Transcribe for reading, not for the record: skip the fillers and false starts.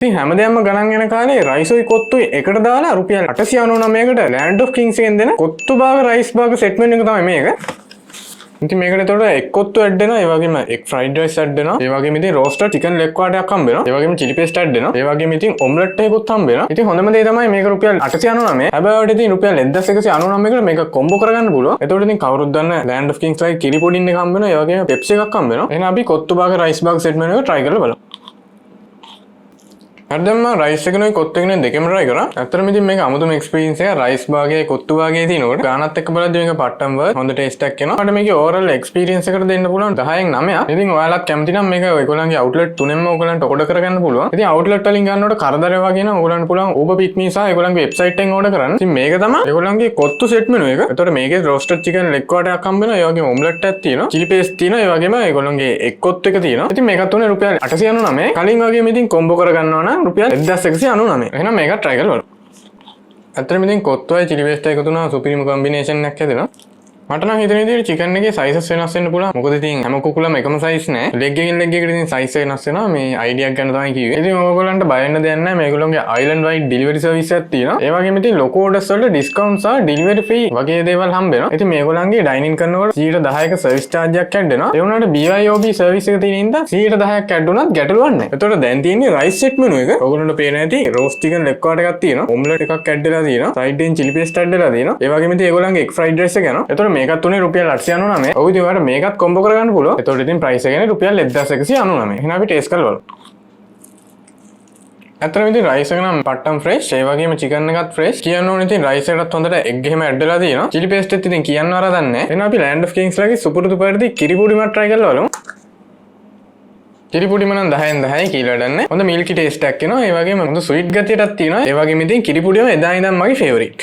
ඉතින් හැමදේම ගණන් යන කාලේ රයිසුයි කොත්තුයි එකට දාලා රුපියල් 899කට ලෑන්ඩ් ඔෆ් කිංස් එකෙන් දෙන කොත්තු භාග රයිස් භාග සෙට්මන්ට් එක තමයි මේක. ඉතින් මේකට එතකොට එක් කොත්තු ඇඩ් වෙනවා, ඒ වගේම එක් ෆ්‍රයිඩ් රයිස් ඇඩ් වෙනවා, ඒ වගේම ඉතින් රෝස්ටඩ් චිකන් ලෙග් ක්වාටරයක් හම්බ වෙනවා, ඒ වගේම චිලි පේස්ට් ඇඩ් වෙනවා, ඒ වගේම ඉතින් ඔම්ලට් එකකුත් හම්බ වෙනවා. ඉතින් හොඳම දේ තමයි මේක රුපියල් 899. හැබැයි ඔයාලට ඉතින් රුපියල් 1199කට මේක කොම්බෝ කරගන්න පුළුවන්. එතකොට ඉතින් කවුරුත් දන්න ලෑන්ඩ් ඔෆ් කිංස් ලයි කිරි පොඩින් එක හම්බ වෙනවා, ඒ වගේම පෙප්සි එකක් හම්බ වෙනවා. එහෙනම් අපි කොත්තු භාග රයිස් භාග සෙට්මන්ට් එක try කරලා බලමු. හරිදම රයිස් එකනොයි කොත්තු එකනේ දෙකම try කරා. ඇත්තටම ඉතින් මේක අමුතුම එක්ස්පීරියන්ස් එකක්. රයිස් භාගයේ කොත්තු භාගයේ තියෙනකොට ගානත් එක්ක බලද්දී මේක පට්ටම් වර්ත් හොඳ ටේස්ට් එකක් එනවා. මට මේකේ ඕවරෝල් එක්ස්පීරියන්ස් එකට දෙන්න පුළුවන් 10න් 9ක්. ඉතින් ඔයාලත් කැමති නම් මේක ඔයගොල්ලන්ගේ අවුට්ලට් තුනෙන්ම ඔයගොල්ලන්ට ඕඩර් කරගන්න පුළුවන්. ඉතින් අවුට්ලට් වලින් ගන්නකොට කරදර වගේ නම් ඔයගොල්ලන්ට පුළුවන් Uber Pick Me සහ ඔයගොල්ලන්ගේ වෙබ්සයිට් එකෙන් ඕඩර් කරන්න. ඉතින් මේක තමයි ඔයගොල්ලන්ගේ කොත්තු සෙට් මෙනු එක. එතකොට මේකේ රෝස්ටඩ් චිකන් ලෙග් ක්වාටරයක් හම්බ වෙනවා. ඒ වගේම ඔම්ලට් එකක් තියෙනවා. චිලි පේස්ට් තියෙනවා. ඒ වගේම ඔයගොල්ලන්ගේ එක් කොත්තු එක තියෙනවා. ඉතින් මේකත් උනේ රුපියල් 899. කලින් වගේම ඉතින් කොම්බෝ කරගන්නවා නම් රුපියල් 1199. එහෙනම් මේක try කරලා බලමු. ඇත්තටම ඉතින් කොත්තුවයි චිලි පේස්ට් එකතු තුන සුපිරිම කම්බිනේෂන් එකක් හැදෙනවා. මට නම් හිතෙන විදිහට චිකන් එකේ සයිසස් වෙනස් වෙන්න පුළුවන්. මොකද ඉතින් හැම කුකුලම එකම සයිස් නෑ. ලෙග් එකකින් ලෙග් එකට ඉතින් සයිස් වෙනස් වෙනවා. මේ අයිඩියා එක ගන්න තමයි කිව්වේ. ඉතින් ඔයගොල්ලන්ට බය වෙන්න දෙයක් නෑ. මේගොල්ලෝගේ අයිලන්ඩ් වයිඩ් ඩෙලිවරි සර්විස් එකක් තියෙනවා. ඒ වගේම ඉතින් ලොකු ඕඩර්ස් වලට ඩිස්කවුන්ට් සහ ඩෙලිවරි ෆී වගේ දේවල් හම්බ වෙනවා. ඉතින් මේගොල්ලන්ගේ ඩයිනින් කරනකොට 10%ක සර්විස් චාර්ජ් එකක් ඇඩ් වෙනවා. ඒ වුණාට BYOB සර්විස් එක තියෙන ඉඳන් 10%ක් ඇඩ් වුණත් ගැටලුවක් නෑ. එතකොට දැන් තියෙන්නේ රයිස් සෙට් මෙනු එක. ඔයගොල්ලන්ට පේන ඇති රෝස්ට් චිකන් ලෙග් ක්වාටර් එකක් තියෙනවා. ඔම්ලට් එකක් ඇඩ් වෙලා තියෙනවා. සයිඩ් එකෙන් චිලි පේස්ට් ඇඩ් වෙලා තියෙනවා. ඒ වගේම ඉතින් ඒගොල්ලන්ගේ එක් ෆ්‍රයිඩ් රයිස් එක යනවා. එතකොට මේකත් උනේ රුපියල් 899. ඔව් ඉතින් ඔයාලට මේකත් කොම්බෝ කරගන්න පුළුවන්. එතකොට ඉතින් ප්‍රයිස් එක එන්නේ රුපියල් 1199. එහෙනම් අපි ටේස්ට් කරලා බලමු. ඇත්තටම ඉතින් රයිස් එක නම් පට්ටම් ෆ්‍රෙෂ්. ඒ වගේම චිකන් එකත් ෆ්‍රෙෂ්. කියන්න ඕනේ ඉතින් රයිස් එකටත් හොඳට එග් එහෙම ඇඩ් වෙලා තියෙනවා. චිලි පේස්ට් එකත් ඉතින් කියන්න වරදක් නැහැ. එහෙනම් අපි ලෑන්ඩ් ඔෆ් කිංස් ලගේ සුපුරුදු පරිදි කිරි පොඩිමත් try කරලා බලමු. කිරි පොඩිම නම් 10න් 10 කියලා වැඩන්නේ. හොඳ මිල්කි ටේස්ට් එකක් එනවා. ඒ වගේම හොඳ ස්වීට් ගතියටත් තියෙනවා. ඒ වගේම ඉතින් කිරි පොඩිම එදා ඉඳන් මගේ ෆේවරිට්.